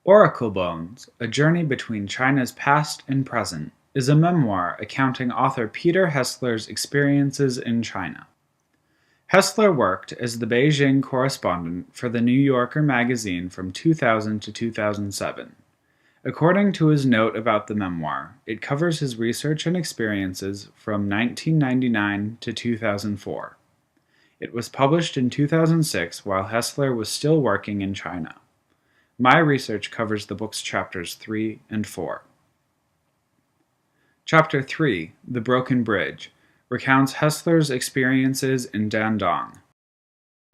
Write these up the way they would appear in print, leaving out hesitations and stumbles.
Oracle Bones: A Journey Between China's Past and Present is a memoir accounting author Peter Hessler's experiences in China. Hessler worked as the Beijing correspondent for the New Yorker magazine from 2000 to 2007. According to his note about the memoir, it covers his research and experiences from 1999 to 2004. It was published in 2006 while Hessler was still working in China. My research covers the book's chapters 3 and 4. Chapter 3, The Broken Bridge, recounts Hessler's experiences in Dandong.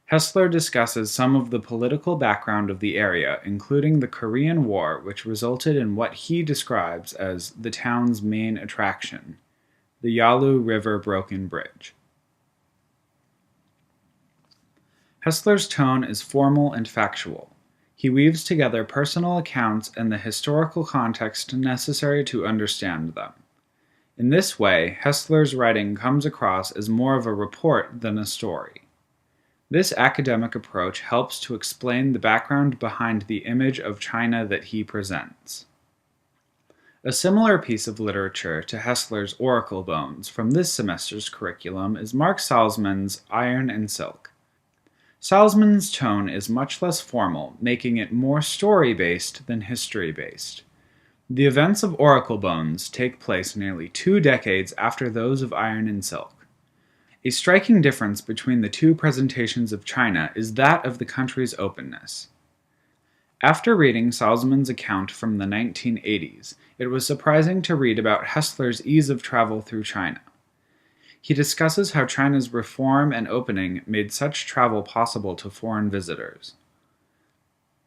Hessler discusses some of the political background of the area, including the Korean War, which resulted in what he describes as the town's main attraction, the Yalu River Broken Bridge. Hessler's tone is formal and factual. He weaves together personal accounts and the historical context necessary to understand them. In this way, Hessler's writing comes across as more of a report than a story. This academic approach helps to explain the background behind the image of China that he presents. A similar piece of literature to Hessler's Oracle Bones from this semester's curriculum is Mark Salzman's Iron and Silk. Salzman's tone is much less formal, making it more story-based than history-based. The events of Oracle Bones take place nearly 2 decades after those of Iron and Silk. A striking difference between the two presentations of China is that of the country's openness. After reading Salzman's account from the 1980s, it was surprising to read about Hessler's ease of travel through China. He discusses how China's reform and opening made such travel possible to foreign visitors.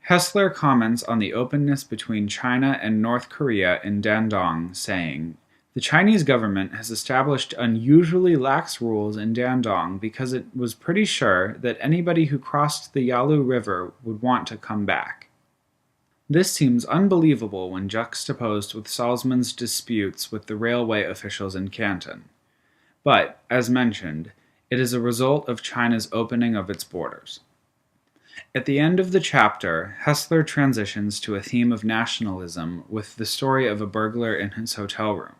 Hessler comments on the openness between China and North Korea in Dandong, saying, "The Chinese government has established unusually lax rules in Dandong because it was pretty sure that anybody who crossed the Yalu River would want to come back." This seems unbelievable when juxtaposed with Salzman's disputes with the railway officials in Canton. But, as mentioned, it is a result of China's opening of its borders. At the end of the chapter, Hessler transitions to a theme of nationalism with the story of a burglar in his hotel room.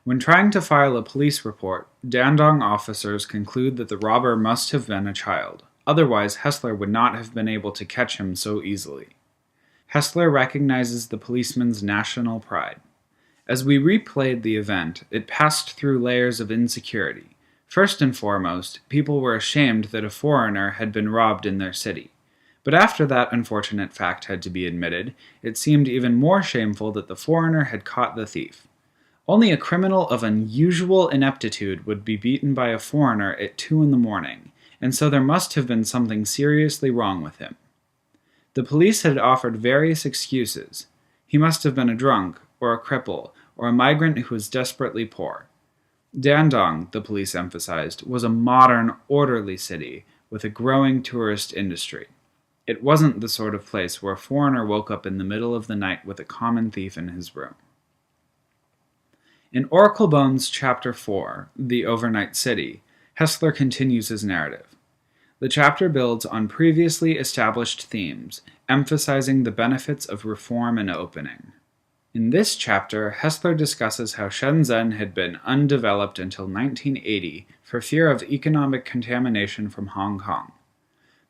When trying to file a police report, Dandong officers conclude that the robber must have been a child. Otherwise, Hessler would not have been able to catch him so easily. Hessler recognizes the policeman's national pride. As we replayed the event, it passed through layers of insecurity. First and foremost, people were ashamed that a foreigner had been robbed in their city. But after that unfortunate fact had to be admitted, it seemed even more shameful that the foreigner had caught the thief. Only a criminal of unusual ineptitude would be beaten by a foreigner at 2 in the morning, and so there must have been something seriously wrong with him. The police had offered various excuses. He must have been a drunk, or a cripple, or a migrant who was desperately poor. Dandong, the police emphasized, was a modern, orderly city with a growing tourist industry. It wasn't the sort of place where a foreigner woke up in the middle of the night with a common thief in his room. In Oracle Bones Chapter 4, The Overnight City, Hessler continues his narrative. The chapter builds on previously established themes, emphasizing the benefits of reform and opening. In this chapter, Hessler discusses how Shenzhen had been undeveloped until 1980 for fear of economic contamination from Hong Kong.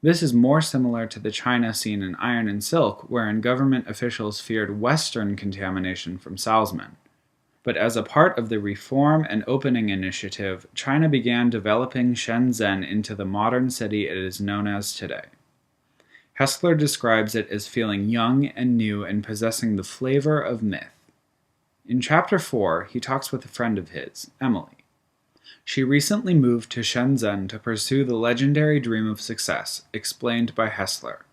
This is more similar to the China seen in Iron and Silk, wherein government officials feared Western contamination from Salzman. But as a part of the Reform and Opening Initiative, China began developing Shenzhen into the modern city it is known as today. Hessler describes it as feeling young and new and possessing the flavor of myth. In Chapter 4, he talks with a friend of his, Emily. She recently moved to Shenzhen to pursue the legendary dream of success, explained by Hessler.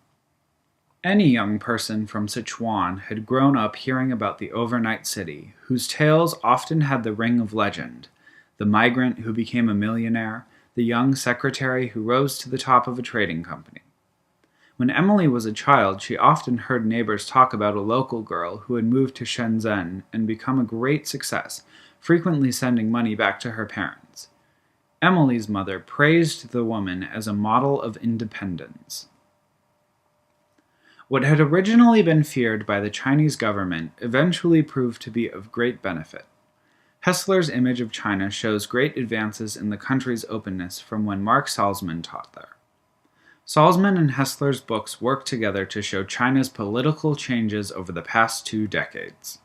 Any young person from Sichuan had grown up hearing about the overnight city, whose tales often had the ring of legend: the migrant who became a millionaire, the young secretary who rose to the top of a trading company. When Emily was a child, she often heard neighbors talk about a local girl who had moved to Shenzhen and become a great success, frequently sending money back to her parents. Emily's mother praised the woman as a model of independence. What had originally been feared by the Chinese government eventually proved to be of great benefit. Hessler's image of China shows great advances in the country's openness from when Mark Salzman taught there. Salzman and Hessler's books work together to show China's political changes over the past 2 decades.